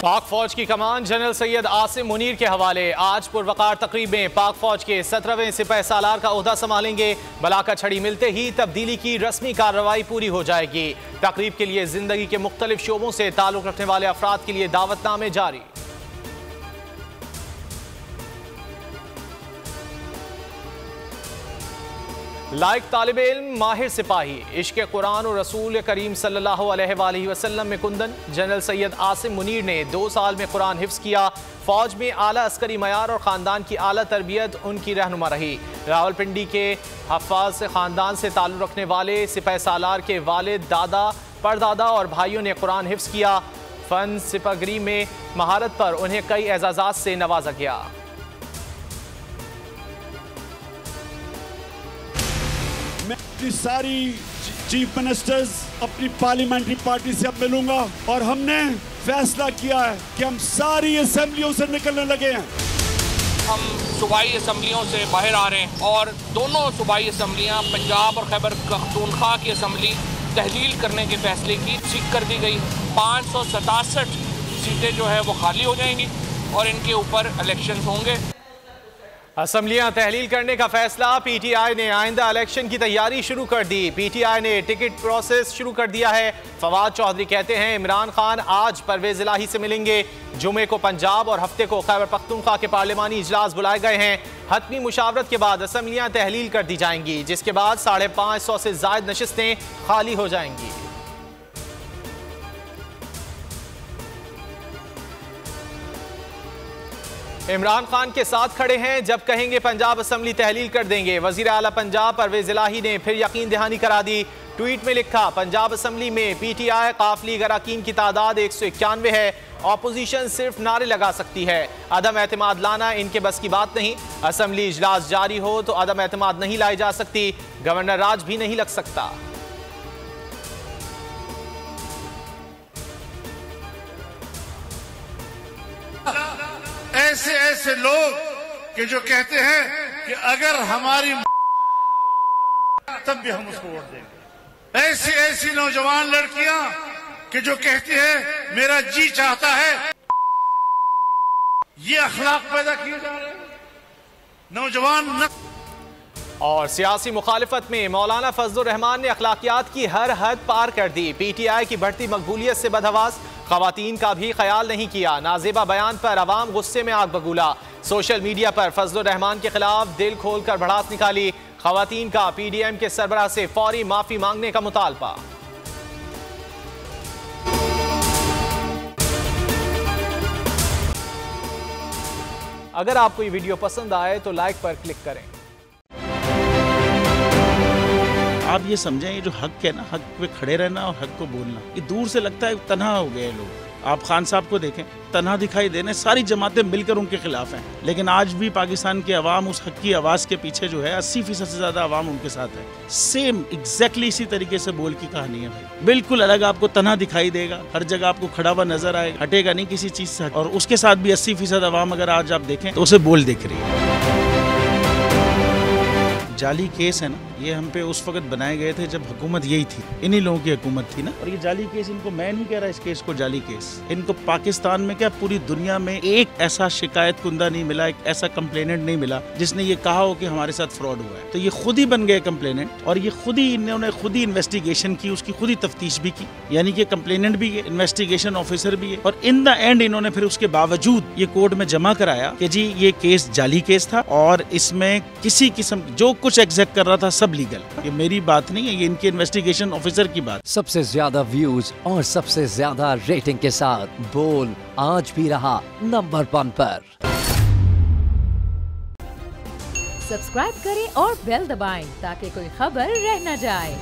पाक फौज की कमान जनरल सैयद आसिम मुनीर के हवाले। आज पुरवकार तकरीब में पाक फौज के 17वें सिपह सालार का ओहदा संभालेंगे। बलाका छड़ी मिलते ही तब्दीली की रस्मी कार्रवाई पूरी हो जाएगी। तकरीब के लिए जिंदगी के मुख्तलिफ शोबों से ताल्लुक रखने वाले अफराद के लिए दावतनामे जारी। लायक तालिब इल्म, माहिर सिपाही, इश्क कुरान और रसूल करीम सल्लल्लाहु अलैहि वसल्लम में कुंदन। जनरल सैयद आसिम मुनीर ने 2 साल में कुरान हिफ्ज किया। फौज में आला अस्करी मयार और ख़ानदान की आला तरबियत उनकी रहनुमा रही। रावलपिंडी के हफ़ाज से ख़ानदान से ताल्लुक़ रखने वाले सिपह सालार के वालिद, दादा, परदादा और भाइयों ने कुरान हिफ्ज किया। फ़न सिपाहगिरी में महारत पर उन्हें कई एजाज़ात से नवाजा गया। मैं अपनी सारी चीफ मिनिस्टर्स, अपनी पार्लियामेंट्री पार्टी से अब मिलूंगा और हमने फैसला किया है कि हम सारी असेंबलियों से निकलने लगे हैं। हम सूबाई असम्बलियों से बाहर आ रहे हैं और दोनों सूबाई असम्बलियाँ पंजाब और खैबर पख्तूनख्वा की असम्बली तहलील करने के फैसले की सीख कर दी गई। 567 सीटें जो है वो खाली हो जाएंगी और इनके ऊपर इलेक्शन होंगे। असम्बलियां तहलील करने का फैसला। पीटीआई ने आइंदा इलेक्शन की तैयारी शुरू कर दी। पीटीआई ने टिकट प्रोसेस शुरू कर दिया है। फवाद चौधरी कहते हैं इमरान खान आज परवेज इलाही से मिलेंगे। जुमे को पंजाब और हफ्ते को खैबर पख्तूनख्वा के पार्लिमानी इजलास बुलाए गए हैं। हतमी मुशावरत के बाद असम्बलियां तहलील कर दी जाएंगी, जिसके बाद 550 से ज्यादा नशिस्तें खाली हो जाएंगी। इमरान खान के साथ खड़े हैं, जब कहेंगे पंजाब असम्बली तहलील कर देंगे। वजीर आला पंजाब परवेज इलाही ने फिर यकीन दहानी करा दी। ट्वीट में लिखा, पंजाब असम्बली में पीटीआई काफिली अरकान की तादाद 191 है। ऑपोजिशन सिर्फ नारे लगा सकती है, अदम एतमाद लाना इनके बस की बात नहीं। असम्बली इजलास जारी हो तो अदम एतमाद नहीं लाई जा सकती, गवर्नर राज भी नहीं लग सकता। ऐसे ऐसे लोग कि जो कहते हैं कि अगर हमारी तब भी हम उसको वोट देंगे। ऐसी ऐसी नौजवान लड़कियां कि जो कहती है मेरा जी चाहता है। ये अखलाक पैदा किए जा रहे हैं नौजवान। और सियासी मुखालिफत में मौलाना फजलुर रहमान ने अखलाकियात की हर हद पार कर दी। पीटीआई की बढ़ती मकबूलियत से बदहवास, खवातीन का भी ख्याल नहीं किया। नाजेबा बयान पर अवाम गुस्से में आग बगूला। सोशल मीडिया पर फजलुर रहमान के खिलाफ दिल खोलकर भड़ास निकाली। खवातीन का पीडीएम के सरबराह से फौरी माफी मांगने का मुतालबा। अगर आपको ये वीडियो पसंद आए तो लाइक पर क्लिक करें। आप ये समझें, ये जो हक है ना, हक पे खड़े रहना और हक को बोलना, ये दूर से लगता है तन्हा हो गए लोग। आप खान साहब को देखें, तन्हा दिखाई देने, सारी जमातें मिलकर उनके खिलाफ हैं। लेकिन आज भी पाकिस्तान के अवाम उस हक की आवाज़ के पीछे जो है 80% से ज़्यादा अवाम उनके साथ है। सेम एग्जैक्टली इसी तरीके से बोल की कहानी है भाई। बिल्कुल अलग आपको तन्हा दिखाई देगा, हर जगह आपको खड़ा हुआ नजर आएगा, हटेगा नहीं किसी चीज़ से। और उसके साथ भी 80% अवाम अगर आज आप देखें तो उसे बोल दिख रही है। जाली केस है ना, ये हम पे उस वक्त बनाए गए थे जब हुकूमत यही थी, इन्हीं लोगों की हुकूमत थी ना। और ये जाली केस, इनको मैं नहीं कह रहा इस केस को जाली केस, इनको पाकिस्तान में क्या पूरी दुनिया में एक ऐसा शिकायत कुंदा नहीं मिला, एक ऐसा कंप्लेनेंट नहीं मिला जिसने ये कहा हो कि हमारे साथ फ्रॉड हुआ है। तो ये खुद ही बन गए कंप्लेनेंट और ये खुद ही इन्होंने खुद ही इन्वेस्टिगेशन की, उसकी खुद ही तफ्तीश भी की। यानी कि कंप्लेनेंट भी है, इन्वेस्टिगेशन ऑफिसर भी है। और इन द एंड इन्होंने फिर उसके बावजूद ये कोर्ट में जमा कराया कि जी ये केस जाली केस था और इसमें किसी किस्म जो कुछ एग्जैक्ट कर रहा था सब लीगल। ये मेरी बात नहीं है, ये इनके इन्वेस्टिगेशन ऑफिसर की बात। सबसे ज्यादा व्यूज और सबसे ज्यादा रेटिंग के साथ बोल आज भी रहा नंबर 1 पर। सब्सक्राइब करें और बेल दबाएं ताकि कोई खबर रह न जाए।